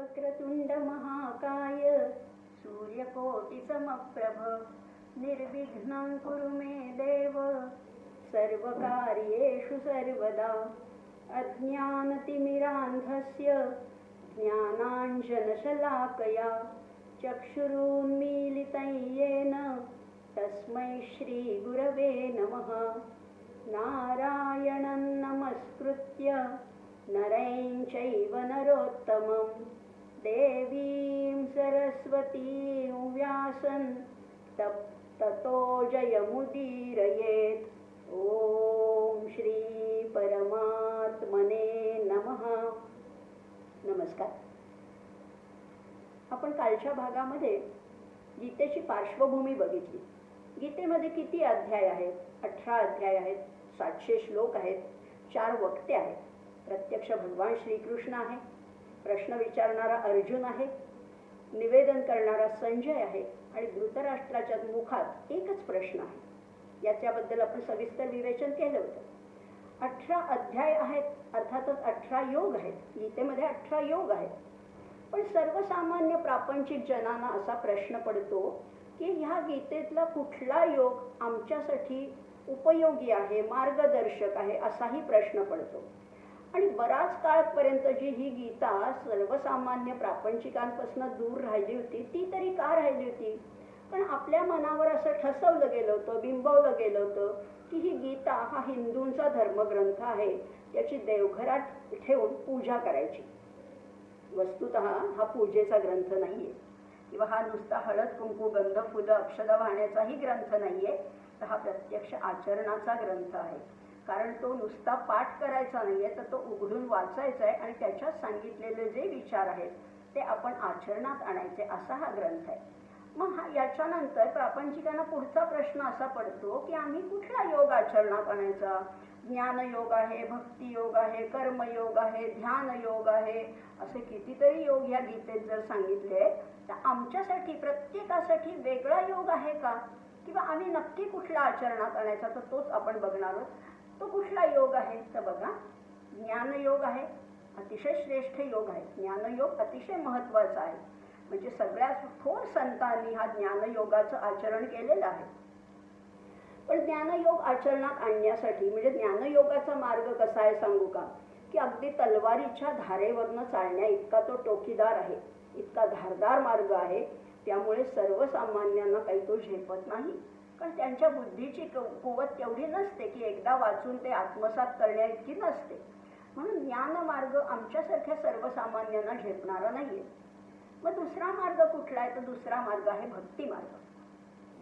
वक्रतुंड महाकाय सूर्यकोटिसमप्रभ निर्विघ्नं कुरु मे देव सर्वकार्येषु सर्वदा अज्ञानतिमिरान्धस्य ज्ञानाञ्जनशलाकया चक्षुरुन्मीलितं येन तस्मै श्रीगुरवे नमः। नारायणं नमस्कृत्य नरं चैव नरोत्तमं देवीं सरस्वतीं व्यासं ततो जयमुदीरयेत्। ओम श्री परमात्मने नमः। नमस्कार। आपण कालच्या भागामध्ये गीतेची पार्श्वभूमी बघितली। गीतेमध्ये किती अध्याय आहेत? 18 अध्याय आहेत, 700 श्लोक आहेत, 4 वक्ते आहेत। प्रत्यक्ष भगवान श्रीकृष्ण आहे, प्रश्न विचारणारा अर्जुन आहे, निवेदन करणारा संजय आहे आणि धृतराष्ट्राच्या मुखात एकच प्रश्न आहे। याच्याबद्दल आपण सविस्तर विवेचन केलं होतं। 18 अध्याय आहेत, अर्थातच 18 योग आहेत। गीतेमध्ये 18 योग आहेत। पण सर्वसामान्य प्रापंचिक जनांना असा प्रश्न पडतो की ह्या गीतेतला कुठला योग आमच्यासाठी उपयोगी आहे, मार्गदर्शक आहे, असाही प्रश्न पडतो। आणि बराच काळपर्यंत जी ही गीता सर्वसामान्य प्रापंचिकांपासून दूर राहिली होती, ती तरी का राहिली होती? पण आपल्या मनावर असं ठसवलं गेलं होतं, बिंबवलं गेलं होतं की ही गीता हा हिंदूंचा धर्मग्रंथ आहे, त्याची देवघरात ठेवून पूजा करायची। वस्तुतः हा पूजेचा ग्रंथ नाहीये किंवा हा नुसता हळद कुंकू गंध फुलं अक्षदा वाहण्याचाही ग्रंथ नाहीये, तर हा प्रत्यक्ष आचरणाचा ग्रंथ आहे। कारण तो नुसता पाठ करायचा नाहीये, तर तो उघडून वाचायचा आहे आणि त्याच्यात सांगितलेले जे विचार आहेत ते आपण आचरणात आणायचे, असा हा ग्रंथ आहे। मग याच्यानंतर प्रापंचिकांना पुढचा प्रश्न असा पडतो की आम्ही कुठला योग आचरणात आणायचा? ज्ञानयोग आहे, भक्तियोग आहे, कर्मयोग आहे, ध्यान योग आहे, असे कितीतरी योग या गीतेत जर सांगितले, तर आमच्यासाठी प्रत्येकासाठी वेगळा योग आहे का? किंवा आम्ही नक्की कुठला आचरणात आणायचा? तर तोच आपण बघणार आहोत। तो कुठला योग आहे? तर बघा, ज्ञानयोग आहे, अतिशय श्रेष्ठ योग आहे। ज्ञानयोग अतिशय महत्त्वाचा आहे, म्हणजे सगळ्यात थोर संतांनी हा ज्ञानयोगाचं आचरण केलेलं आहे। पण ज्ञानयोग आचरणात आणण्यासाठी म्हणजे ज्ञानयोगाचा मार्ग कसा आहे सांगू का? की अगदी तलवारीच्या धारेवरनं चालण्या इतका तो टोकीदार आहे, इतका धारदार मार्ग आहे। त्यामुळे सर्वसामान्यांना काही तो झेपत नाही, कारण त्यांच्या बुद्धीची कुवत तेवढी नसते की एकदा वाचून ते आत्मसात करण्या इतकी नसते। म्हणून ज्ञानमार्ग आमच्यासारख्या सर्वसामान्यांना झेपणारा नाहीये। मग दुसरा मार्ग कुठला आहे? तर दुसरा मार्ग आहे भक्तिमार्ग।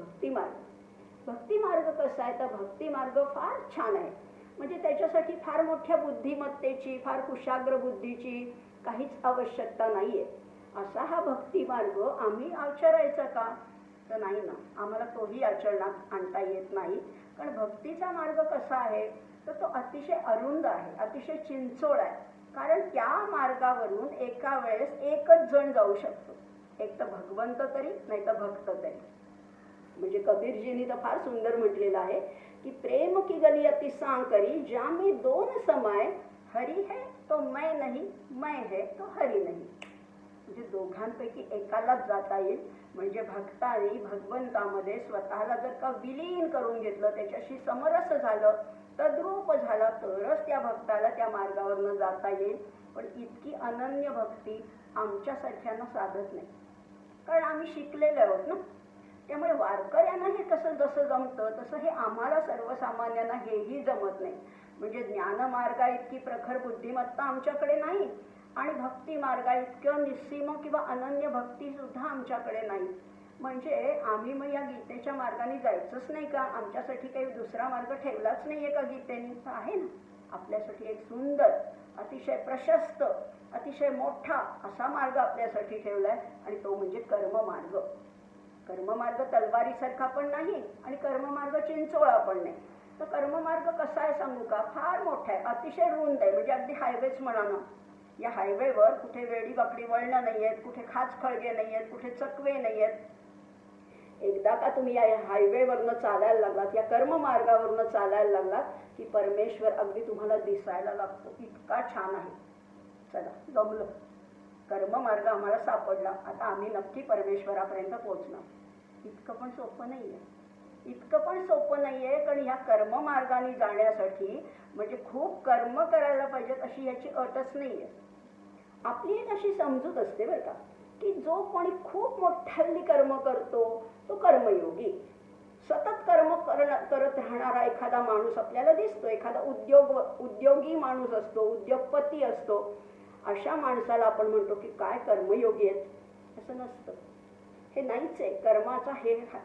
भक्तिमार्ग कसा आहे? तर भक्तिमार्ग फार छान आहे, म्हणजे त्याच्यासाठी फार मोठ्या बुद्धिमत्तेची, फार कुशाग्र बुद्धीची काहीच आवश्यकता नाहीये। असा हा भक्तिमार्ग आम्ही आचरायचा का? तर नाही ना, आम्हाला तोही आचरणात आणता येत नाही। कारण भक्तीचा मार्ग कसा आहे? तर तो अतिशय अरुंद आहे, अतिशय चिंचोळ आहे। कारण त्या मार्गावरून एका वेळेस एकच जण जाऊ शकतो, एक तर भगवंत तरी, नाही तर भक्त तरी। म्हणजे कबीरजींनी तर फार सुंदर म्हटलेलं आहे की प्रेम की गली अति सांकरी, ज्यामी दोन समाय, हरी है तो मैं नहीं, मैं है तो हरी नहीं। म्हणजे दोघांपैकी एकालाच जाता येईल। म्हणजे भक्ताने भगवंतामध्ये स्वतःला जर का विलीन करून घेतलं, त्याच्याशी समरस झालं, तद्रूप झाला, तरच त्या भक्ताला त्या मार्गावरनं जाता येईल। पण इतकी अनन्य भक्ती आमच्यासारख्यांना साधत नाही, कारण आम्ही शिकलेलो आहोत ना। त्यामुळे वारकऱ्यांना हे कसं जसं जमतं तसं हे आम्हाला सर्वसामान्यांना हेही जमत नाही। म्हणजे ज्ञानमार्गा इतकी प्रखर बुद्धिमत्ता आमच्याकडे नाही आणि भक्ती मार्गा इतकं निस्सीम किंवा अनन्य भक्ती सुद्धा आमच्याकडे नाही। म्हणजे आम्ही मग या गीतेच्या मार्गाने जायचंच नाही का? आमच्यासाठी काही दुसरा मार्ग ठेवलाच नाहीये का गीतेने? तर आहे ना, आपल्यासाठी एक सुंदर, अतिशय प्रशस्त, अतिशय मोठा असा मार्ग आपल्यासाठी ठेवलाय, आणि तो म्हणजे कर्ममार्ग। कर्ममार्ग तलवारीसारखा पण नाही आणि कर्ममार्ग चिंचोळा पण नाही। तर कर्ममार्ग कसा आहे सांगू का? फार मोठा आहे, अतिशय रुंद आहे, म्हणजे अगदी हायवेच म्हणा ना। या हायवेवर कुठे वेडी वाकडी वळणं नाही आहेत, कुठे खाच खळगे नाही आहेत, कुठे चकवे नाही आहेत। एकदा का तुम्ही या हायवेवरनं चालायला लागलात, या कर्ममार्गावरनं चालायला लागलात की परमेश्वर अगदी तुम्हाला दिसायला लागतो, इतका छान आहे। चला जमलं, कर्ममार्ग आम्हाला सापडला, आता आम्ही नक्की परमेश्वरापर्यंत पोहोचणार. इतकं पण सोपं नाही आहे. इतकं पण सोपं नाही आहे, कारण ह्या कर्ममार्गाने जाण्यासाठी म्हणजे खूप कर्म करायला पाहिजेत अशी ह्याची अटच नाही आहे. आपली एक अशी समजूत असते बरं का, की जो कोणी खूप मोठ्यांनी कर्म करतो तो कर्मयोगी. सतत कर्म करत राहणारा एखादा माणूस आपल्याला दिसतो, एखादा उद्योगी माणूस असतो, उद्योगपती असतो, अशा माणसाला आपण म्हणतो की काय कर्मयोगी आहेत. असं नसतं, हे नाहीच आहे. कर्माचा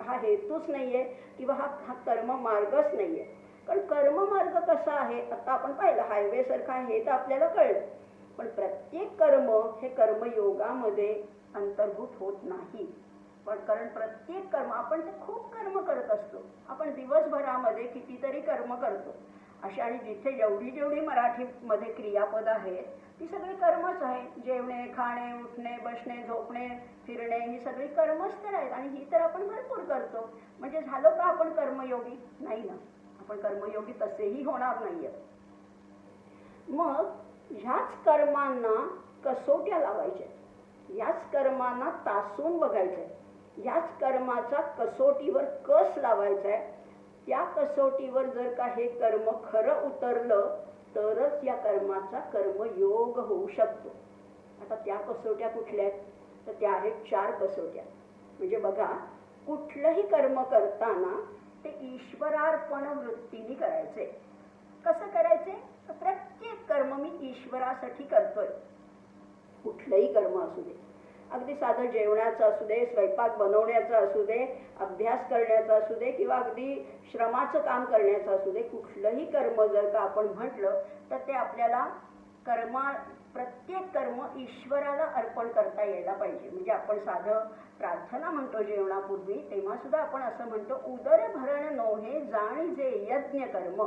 हा हेतूच नाही आहे किंवा हा कर्म मार्गच नाही आहे. कारण कर्ममार्ग कसा आहे आता आपण पाहिलं, हायवे सारखा हे तर आपल्याला कळलं, पण प्रत्येक कर्म हे कर्मयोगामध्ये अंतर्भूत होत नाही. पण कारण प्रत्येक कर्म आपण ते खूप कर्म करत असतो, आपण दिवसभरामध्ये कितीतरी कर्म करतो अशी, आणि जिथे जेवढी मराठीमध्ये क्रियापद आहेत ती सगळी कर्मच आहे. जेवणे, खाणे, उठणे, बसणे, झोपणे, फिरणे ही सगळी कर्मच तर आहेत, आणि ही तर आपण भरपूर करतो. म्हणजे झालो का आपण कर्मयोगी? नाही ना, आपण कर्मयोगी तसेही होणार नाहीये. मग ह्याच कर्मांना कसोट्या लावायच्या, याच कर्मांना तासून बघायचंय, याच कर्माचा कसोटीवर कस लावायचा आहे. त्या कसोटीवर जर का हे कर्म खरं उतरलं तरच या कर्माचा कर्मयोग होऊ शकतो. आता त्या कसोट्या कुठल्या आहेत? तर त्या आहेत 4 कसोट्या. म्हणजे बघा, कुठलंही कर्म करताना ते ईश्वरार्पण वृत्तीने करायचे. कसं करायचे? प्रत्येक कर्म मी ईश्वरासाठी करतोय. कुठलंही कर्म असू दे, अगदी साधं जेवणाचं असू दे, स्वयंपाक बनवण्याचं असू दे, अभ्यास करण्याचं असू दे, किंवा अगदी श्रमाचं काम करण्याचं असू दे, कुठलंही कर्म जर का आपण म्हटलं तर ते आपल्याला प्रत्येक कर्म ईश्वराला अर्पण करता यायला पाहिजे. म्हणजे आपण साधं प्रार्थना म्हणतो जेवणापूर्वी, तेव्हा सुद्धा आपण असं म्हणतो, उदर भरण नोहे जाणी जे यज्ञ कर्म.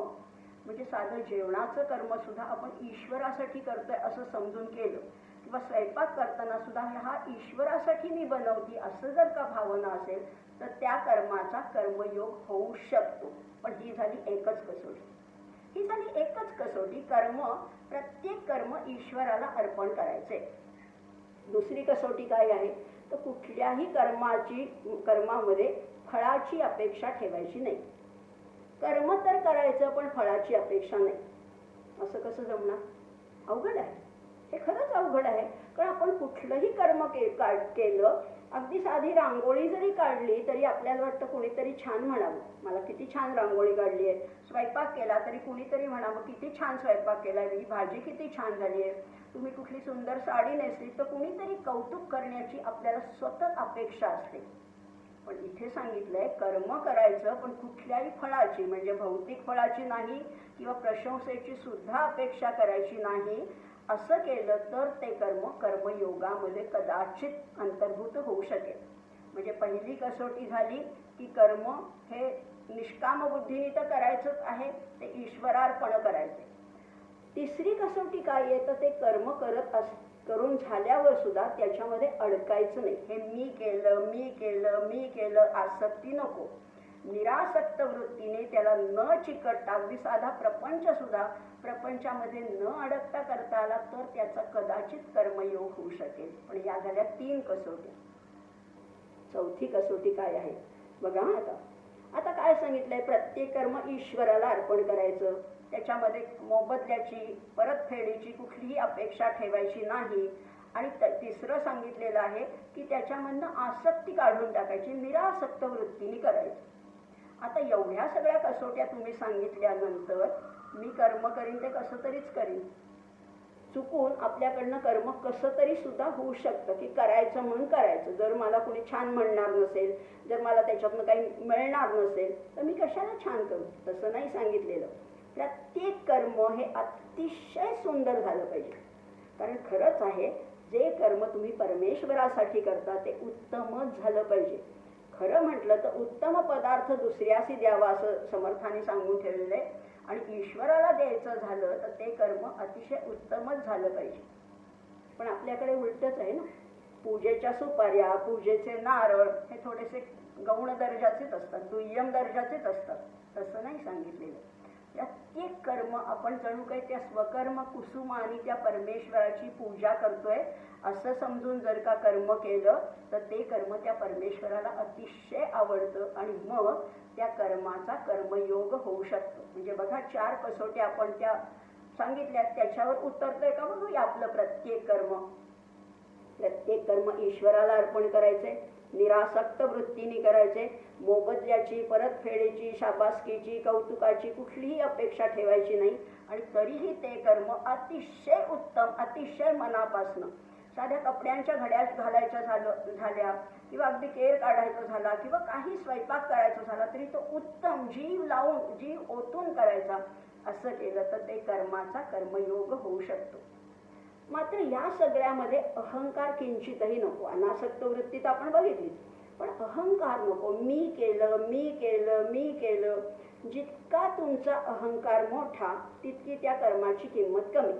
म्हणजे साधं जेवणाचं कर्म सुद्धा आपण ईश्वरासाठी करतोय असं समजून केलं, किंवा स्वयंपाक करताना सुद्धा हा ईश्वरासाठी मी बनवती असं जर का भावना असेल तर त्या कर्माचा कर्मयोग होऊ शकतो. पण ही झाली एकच कसोटी. ही झाली एकच कसोटी, प्रत्येक कर्म ईश्वराला अर्पण करायचे. दुसरी कसोटी काय आहे? तर कुठल्याही कर्मामध्ये फळाची अपेक्षा ठेवायची नाही. कर्म तर करायचं पण फळाची अपेक्षा नाही. असं कसं जमणार? अवघड आहे, हे खरंच अवघड आहे. कारण आपण कुठलंही कर्म केलं, अगदी साधी रांगोळी जरी काढली तरी आपल्याला वाटतं कोणीतरी छान म्हणावं, मला किती छान रांगोळी काढली आहे. स्वयंपाक केला तरी कुणीतरी म्हणावं किती छान स्वयंपाक केला आहे, ही भाजी किती छान झाली आहे. तुम्ही कुठली सुंदर साडी नेसली तर कुणीतरी कौतुक करण्याची आपल्याला सतत अपेक्षा असते. पण इथे सांगितलंय कर्म करायचं पण कुठल्याही फळाची, म्हणजे भौतिक फळाची नाही किंवा प्रशंसेची सुद्धा अपेक्षा करायची नाही. असं केलं तर ते कर्मयोगामध्ये कदाचित अंतर्भूत होऊ शकेल. म्हणजे पहिली कसोटी झाली की कर्म हे निष्काम बुद्धीने तर करायचंच आहे, ते ईश्वरार्पण करायचे. तिसरी कसोटी काय आहे? तर ते कर्म करून झाल्यावर सुद्धा त्याच्यामध्ये अडकायचं नाही. हे मी केलं आसक्ती नको. निरासक्त वृत्तीने त्याला न चिकटता, अगदी साधा प्रपंच सुद्धा प्रपंचामध्ये न अडकता करता आला तर त्याचा कदाचित कर्मयोग होऊ शकेल. पण या झाल्या 3 कसोटी. चौथी कसोटी काय आहे बघा. आता काय सांगितलंय? प्रत्येक कर्म ईश्वराला अर्पण करायचं, त्याच्यामध्ये मोबदल्याची परतफेडीची कुठलीही अपेक्षा ठेवायची नाही. आणि तिसरं सांगितलेलं आहे की त्याच्यामधनं आसक्ती काढून टाकायची, निरासक्त वृत्तीने करायचं. आता एवढ्या सगळ्या कसोट्या तुम्ही सांगितल्यानंतर मी कर्म करीन ते कसं तरीच करीन. चुकून आपल्याकडनं कर्म कसं तरी सुद्धा होऊ शकतं की करायचं म्हणून करायचं. जर मला कोणी छान म्हणणार नसेल, जर मला त्याच्यातनं काही मिळणार नसेल तर मी कशाला छान करू? तसं नाही सांगितलेलं. प्रत्येक कर्म हे अतिशय सुंदर झालं पाहिजे. कारण खरंच आहे, जे कर्म तुम्ही परमेश्वरासाठी करता ते उत्तमच झालं पाहिजे. खरं म्हटलं तर उत्तम पदार्थ दुसऱ्याशी द्यावा असं समर्थाने सांगून ठेवलेलं आहे. आणि ईश्वराला द्यायचं झालं तर ते कर्म अतिशय उत्तमच झालं पाहिजे. पण आपल्याकडे उलटच आहे ना. पूजेच्या सुपाऱ्या, पूजेचे नारळ हे थोडेसे गौण दर्जाचेच असतात, दुय्यम दर्जाचेच असतात. तसं नाही सांगितलेलं. प्रत्येक कर्म आपण जणू काही त्या स्वकर्म कुसुम आणि त्या परमेश्वराची पूजा करतोय असं समजून जर का कर्म केलं तर ते कर्म त्या परमेश्वराला अतिशय आवडतं आणि मग त्या कर्माचा कर्मयोग होऊ शकतो. म्हणजे बघा 4 कसोट्या आपण त्या सांगितल्या, त्याच्यावर उतरतोय का बघूया आपलं प्रत्येक कर्म ईश्वराला अर्पण करायचे, निरासक्त वृत्तीने करायचे, मोबदल्याची, परतफेडीची, शाबासकीची, कौतुकाची कुठलीही अपेक्षा ठेवायची नाही. आणि तरीही ते कर्म अतिशय उत्तम, अतिशय मनापासनं, साध्या कपड्यांच्या घड्या घालायच्या झाल्या किंवा अगदी केर काढायचा झाला किंवा काही स्वयंपाक करायचा झाला तरी तो उत्तम जीव लावून, जीव ओतून करायचा, असं केलं तर ते कर्माचा कर्मयोग होऊ शकतो. मात्र या सगळ्यामध्ये अहंकार किंचितही नको. अनासक्त वृत्ती तर आपण बघितली, पण अहंकार नको. मी केलं. जितका तुमचा अहंकार मोठा तितकी त्या कर्माची किंमत कमी.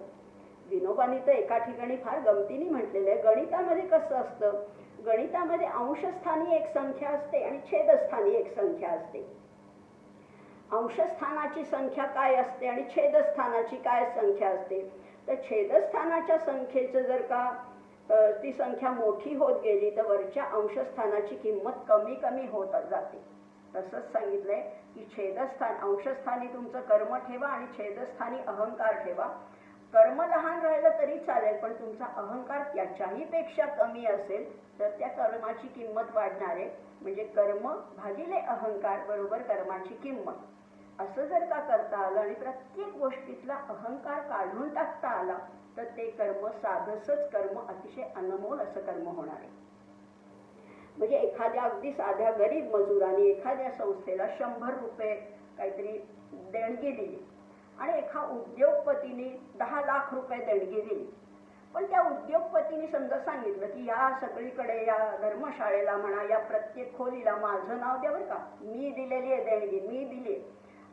विनोबांनी तर एका ठिकाणी फार गमतीने म्हटलेलं आहे, गणितामध्ये कसं असतं, गणितामध्ये अंशस्थानी एक संख्या असते आणि छेदस्थानी एक संख्या असते. अंशस्थानाची संख्या काय असते आणि छेदस्थानाची काय संख्या असते, तर छेदस्थानाच्या संख्येचं जर का ती संख्या मोठी होत गेली तर वरच्या अंशस्थानाची किंमत कमी कमी होत जाते. तसंच सांगितलंय की छेदस्थान, अंशस्थानी तुमचं कर्म ठेवा आणि छेदस्थानी अहंकार ठेवा. कर्म लहान राहिलं तरी चालेल, पण तुमचा अहंकार त्याच्याही पेक्षा कमी असेल तर त्या कर्माची किंमत वाढणार आहे. म्हणजे कर्म भागिले अहंकार बरोबर कर्माची किंमत, असं जर का करता आलं आणि प्रत्येक गोष्टीतला अहंकार काढून टाकता आला तर ते कर्म साधसच कर्म अतिशय अनमोल असं कर्म होणार आहे. म्हणजे एखाद्या अगदी साध्या गरीब मजुराने एखाद्या संस्थेला 100 रुपये काहीतरी देणगी दिली आणि एका उद्योगपतीने 10 लाख रुपये देणगी दिली. पण त्या उद्योगपतीने समजा सांगितलं की या सगळीकडे, या धर्मशाळेला म्हणा, या प्रत्येक खोलीला माझं नाव द्या बरं का, मी दिलेली आहे देणगी, मी दिली.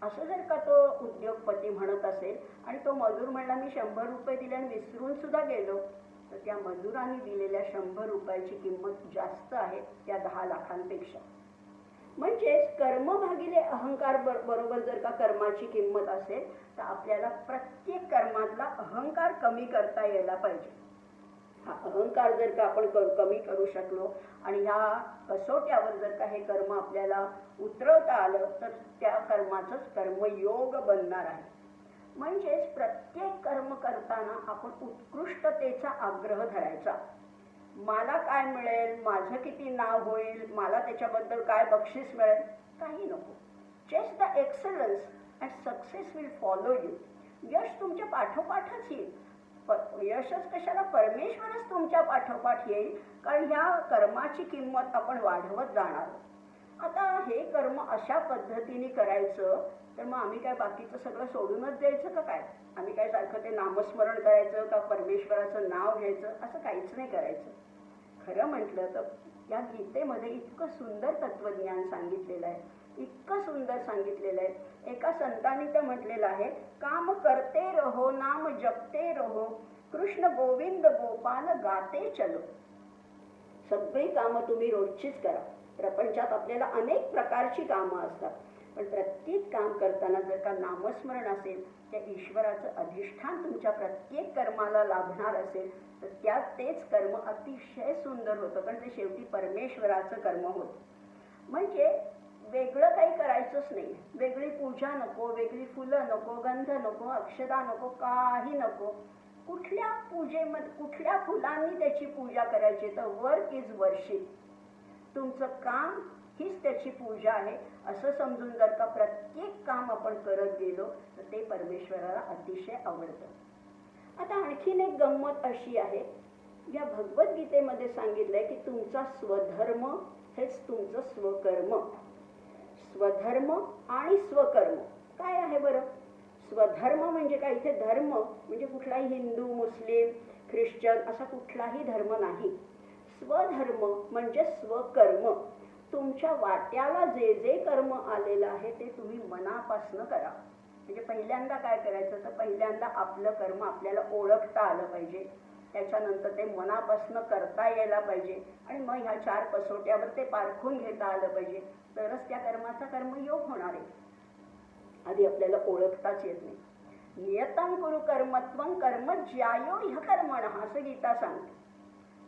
असं जर का तो उद्योगपती म्हणत असेल आणि तो मजूर म्हणला मी 100 रुपये दिले आणि विसरून सुद्धा गेलो, तर त्या मजुराने दिलेल्या 100 रुपयाची किंमत जास्त आहे त्या 10 लाखांपेक्षा. म्हणजेच कर्म भागिले अहंकार बरोबर जर का कर्माची किंमत असेल तर आपल्याला प्रत्येक कर्मातला अहंकार कमी करता यायला पाहिजे. हा अहंकार जर का आपण कमी करू शकलो आणि ह्या कसोट्यावर जर का हे कर्म आपल्याला उतरवता आलं तर त्या कर्माचंच कर्मयोग बनणार आहे. म्हणजेच प्रत्येक कर्म करताना आपण उत्कृष्टतेचा आग्रह धरायचा. मला काय मिळेल, माझं किती नाव होईल, मला त्याच्याबद्दल काय बक्षीस मिळेल, काही नको. Chase the excellence and success will follow you. यश तुमच्या पाठोपाठच येईल. यशच कशाला, परमेश्वरच तुमच्या पाठोपाठ येईल, कारण ह्या कर्माची किंमत आपण वाढवत जाणार. आता हे कर्म अशा पद्धतीने करायचं तर मग आम्ही काय बाकीचं सगळं सोडूनच द्यायचं का काय? आम्ही काय सारखं ते नामस्मरण करायचं का परमेश्वराचं नाव घ्यायचं, असं काहीच नाही करायचं. खरं म्हटलं तर या गीतेमध्ये इतकं सुंदर तत्वज्ञान सांगितलेलं आहे, इतकं सुंदर सांगितलेलं आहे. एका संतांनी तर म्हटलेलं आहे, काम करते रहो, नाम जपते रहो, कृष्ण गोविंद गोपाल गाते चलो. सगळी कामं तुम्ही रोजचीच करा. प्रपंचात आपल्याला अनेक प्रकारची कामं असतात, पण प्रत्येक काम करताना जर का नामस्मरण असेल, त्या ईश्वराचं अधिष्ठान तुमच्या प्रत्येक कर्माला लाभणार असेल तर त्यात तेच कर्म अतिशय सुंदर होतं, कारण ते शेवटी परमेश्वराचं कर्म होतं. म्हणजे वेगळं काही करायचंच नाही. वेगळी पूजा नको, वेगळी फुलं नको, गंध नको, अक्षदा नको, काही नको. कुठल्या पूजेमध्ये कुठल्या फुलांनी त्याची पूजा करायची, तर वर्क इज वर्शिप. तुमचं काम हीच त्याची पूजा आहे असं समजून जर का प्रत्येक काम आपण करत गेलो तर ते परमेश्वराला अतिशय आवडतं. आता आणखीन एक गंमत अशी आहे, या भगवद्गीतेमध्ये सांगितलंय की तुमचा स्वधर्म हेच तुमचं स्वकर्म. स्वधर्म आणि स्वकर्म काय आहे बरं? स्वधर्म म्हणजे काय? इथे धर्म म्हणजे कुठलाही हिंदू, मुस्लिम, ख्रिश्चन असा कुठलाही धर्म नाही. स्वधर्म म्हणजे स्वकर्म. तुमच्या वाट्याला जे जे कर्म आलेलं आहे ते तुम्ही मनापासनं करा. म्हणजे पहिल्यांदा काय करायचं, तर पहिल्यांदा आपलं कर्म आपल्याला ओळखता आलं पाहिजे, त्याच्यानंतर ते मनापासनं करता यायला पाहिजे आणि मग ह्या 4 कसोट्यावर ते पारखून घेता आलं पाहिजे, तरच त्या कर्माचा कर्मयोग होणार आहे. आधी आपल्याला ओळखताच येत नाही. नियतं कुरु कर्मत्वं कर्म ज्यायो ह्य कर्मणः असं गीता सांगते.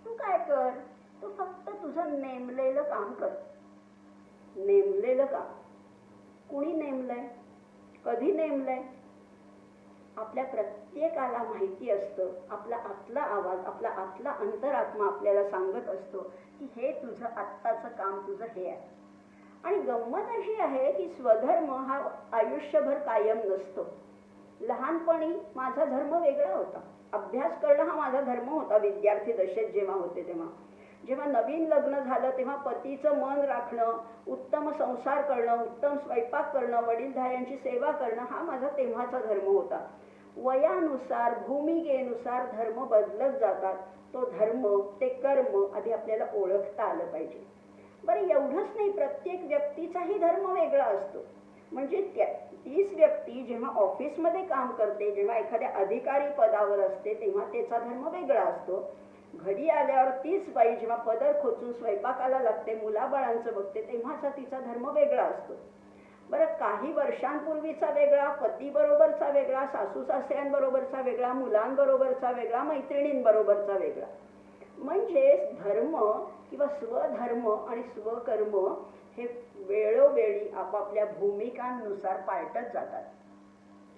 तू काय कर, तू फक्त तुझं नेमलेलं काम कर. नेमलेलं काम कुणी नेमलंय, कधी नेमलंय? आपल्या प्रत्येकाला माहिती असतं. आपला आतला आवाज, आपला आतला अंतरात्मा आपल्याला सांगत असतो की हे तुझं आत्ताचं काम, तुझं हे आहे. आणि गंमत अशी आहे की स्वधर्म हा आयुष्यभर कायम नसतो. लहानपणी माझा धर्म वेगळा होता. अभ्यास करणं हा माझा धर्म होता. विद्यार्थी दशेत जेव्हा होते तेव्हा, जेव्हा नवीन लग्न झालं तेव्हा पतीचं मन राखणं, उत्तम संसार करणं, उत्तम स्वयंपाक करणं, वडीलधाऱ्यांची सेवा करणं हा माझा तेव्हाचा धर्म होता. वयानुसार, भूमिकेनुसार धर्म बदलत जातात. तो धर्म, ते कर्म आधी आपल्याला ओळखता आलं पाहिजे. बरं, एवढंच नाही, प्रत्येक व्यक्तीचाही धर्म वेगळा असतो. म्हणजे तीच व्यक्ती जेव्हा ऑफिसमध्ये काम करते, जेव्हा एखाद्या अधिकारी पदावर असते तेव्हा त्याचा धर्म वेगळा असतो. घरी आल्यावर तीच बाई जेव्हा पदर खोचून स्वयंपाकाला लागते, मुलाबाळांचं बघते, तेव्हाचा तिचा धर्म वेगळा असतो. बरं, काही वर्षांपूर्वीचा वेगळा, पतीबरोबरचा वेगळा, सासू सासऱ्यांबरोबरचा वेगळा, मुलांबरोबरचा वेगळा, मैत्रिणींबरोबरचा वेगळा. म्हणजे धर्म किंवा स्वधर्म आणि स्वकर्म हे वेळोवेळी आपापल्या भूमिकांनुसार पालटत जातात.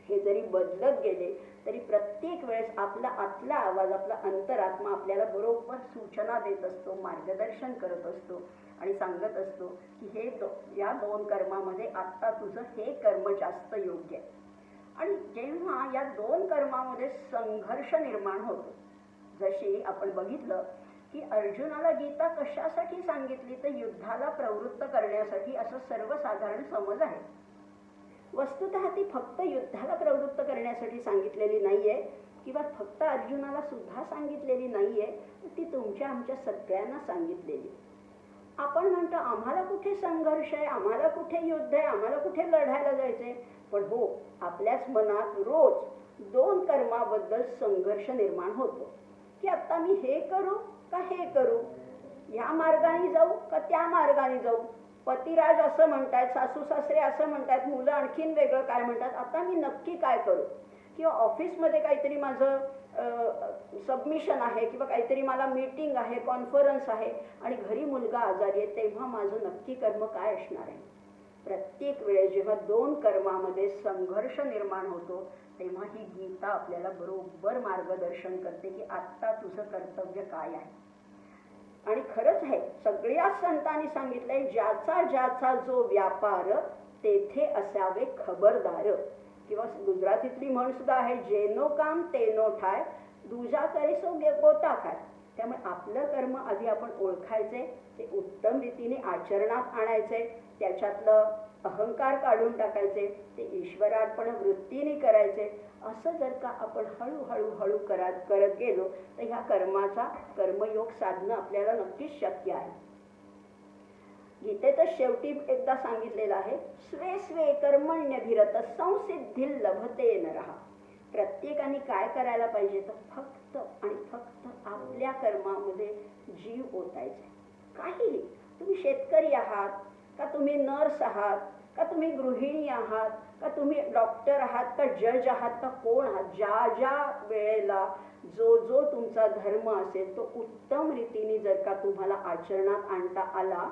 हे जरी बदलत गेले तरी प्रत्येक वेळेस आपला आतला आवाज, आपला अंतरात्मा आपल्याला बरोबर सूचना देत असतो, मार्गदर्शन करत असतो आणि सांगत असतो की या दोन कर्मामध्ये आत्ता तुझं हे कर्म जास्त योग्य आहे. आणि जेव्हा या दोन कर्मामध्ये संघर्ष निर्माण होतो, जशी आपण बघितलं की अर्जुनाला गीता कशासाठी सांगितली, तर युद्धाला प्रवृत्त करण्यासाठी असं सर्वसाधारण समज आहे. वस्तुतः ती फक्त युद्धाला प्रवृत्त करण्यासाठी सांगितलेली नाहीये किंवा फक्त अर्जुनाला सुद्धा सांगितलेली नाहीये, ती तुमच्या आमच्या सगळ्यांना सांगितलेली. आपण म्हणतो आम्हाला कुठे संघर्ष आहे, आम्हाला कुठे युद्ध आहे, आम्हाला कुठे लढायला जायचंय. पण हो, आपल्याच मनात रोज दोन कर्माबद्दल संघर्ष निर्माण होतो की आता मी हे करू का हे करू, ह्या मार्गाने जाऊ का त्या मार्गाने जाऊ. पतिराज असं म्हणतात, सासू सासरे असं म्हणतात, मुलं आणखीन वेगळं काय म्हणतात, आता मी नक्की काय करू. किंवा ऑफिसमध्ये काहीतरी माझं सबमिशन आहे किंवा काहीतरी मला मीटिंग आहे, कॉन्फरन्स आहे आणि घरी मुलगा आजारी आहे, तेव्हा माझं नक्की कर्म काय असणार आहे. प्रत्येक वेळेस जेव्हा दोन कर्मामध्ये संघर्ष निर्माण होतो तेव्हा ही गीता आपल्याला बरोबर मार्गदर्शन करते की आत्ता तुझं कर्तव्य काय आहे. आणि खरंच आहे, सगळ्याच संतांनी सांगितलंय, ज्याचा ज्याचा जो व्यापार तेथे असावे खबरदार. किंवा गुजरातीतली म्हण सुद्धा आहे, जेनो काम तेनो ठाय, दुजा करे सो गोता खाय. त्यामुळे आपलं कर्म आधी आपण ओळखायचे, ते उत्तम रीतीने आचरणात आणायचे, त्याच्यातलं अहंकार काढून टाकायचे, ते ईश्वरार्पण वृत्तीने करायचे. असं जर का आपण हळूहळू करत गेलो तर ह्या कर्माचा कर्मयोग साधणं आपल्याला नक्कीच शक्य आहे. गीतेतच शेवटी एकदा सांगितलेलं आहे, स्वे स्वे कर्मण्यभिरत संसिद्धी लभते नरः. प्रत्येकाने काय करायला पाहिजे, तर फक्त आणि फक्त आपल्या कर्मामध्ये जीव ओतायचा. काहीही, तुम्ही शेतकरी आहात का, तुम्ही नर्स आहात का, तुम्ही गृहिणी आहात का, तुम्ही डॉक्टर आहात का, जज आहात का, कोण आहात, ज्या ज्या वेळेला जो तुमचा धर्म असेल तो उत्तम रीतीने जर का तुम्हाला आचरणात आणता आला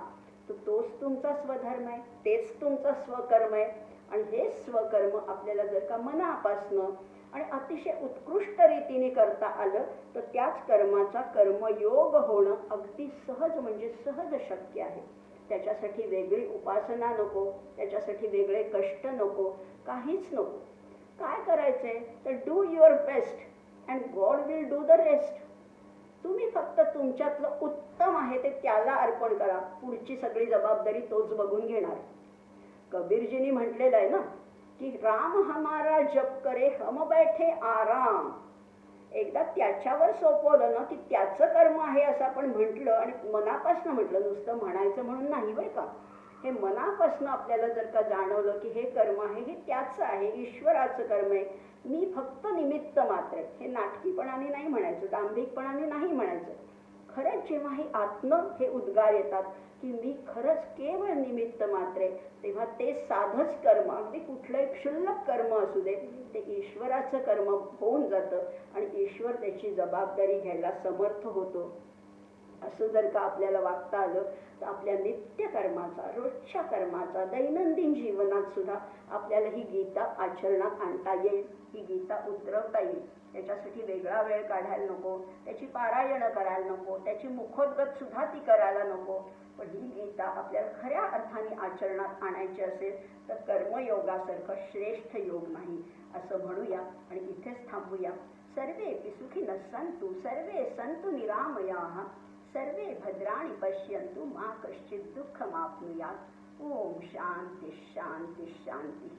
तर तोच तुमचा स्वधर्म आहे, तेच तुमचा स्वकर्म आहे. आणि हे स्वकर्म आपल्याला जर का मनापासनं आणि अतिशय उत्कृष्ट रीतीने करता आलं तर त्याच कर्माचा कर्मयोग होणं अगदी सहज, म्हणजे सहज शक्य आहे. त्याच्यासाठी वेगळी उपासना नको, त्याच्यासाठी वेगळे कष्ट नको, काहीच नको. काय करायचंय तर do your best and God will do the rest. तुम्ही फक्त तुमच्यातलं उत्तम आहे ते त्याला अर्पण करा, पुढची सगळी जबाबदारी तोच बघून घेणार. कबीरजींनी म्हटलेलं आहे ना की राम हमारा जप करे हम बैठे आराम. एकदा त्याच्यावर सोपवलं ना की त्याचं कर्म आहे असं आपण म्हटलं आणि मनापासनं म्हटलं, नुसतं म्हणायचं म्हणून नाही बरं का, हे मनापासनं आपल्याला जर का जाणवलं की हे कर्म आहे, हे त्याचं आहे, ईश्वराचं कर्म आहे, मी फक्त निमित्त मात्र आहे, हे नाटकीपणाने नाही म्हणायचं, दांभिकपणाने नाही म्हणायचं. खरंच जेव्हा हे आत्म हे उद्गार येतात की मी खरंच केवळ निमित्त मात्र आहे, तेव्हा ते साधच कर्म, अगदी कुठलंही क्षुल्लक कर्म असू दे, ते ईश्वराचं कर्म होऊन जातं आणि ईश्वर त्याची जबाबदारी घ्यायला समर्थ होतो. असं जर का आपल्याला वागता आलं तर आपल्या नित्यकर्माचा, रोजच्या कर्माचा, दैनंदिन जीवनात सुद्धा आपल्याला ही गीता आचरणात आणता येईल, ही गीता उतरवता येईल. त्याच्यासाठी वेगळा वेळ काढायला नको, त्याची पारायणं करायला नको, त्याची मुखोद्गत सुद्धा ती करायला नको. पण ही गीता आपल्याला खऱ्या अर्थाने आचरणात आणायची असेल तर कर्मयोगासारखं श्रेष्ठ योग नाही असं म्हणूया आणि इथेच थांबूया. सर्वेपि सुखिनः सन्तु, सर्वे सन्तु निरामयाः, सर्वे भद्राणि पश्यन्तु मा कश्चित् दुःखमाप्नुयात्. ओम शांती शांती शांती.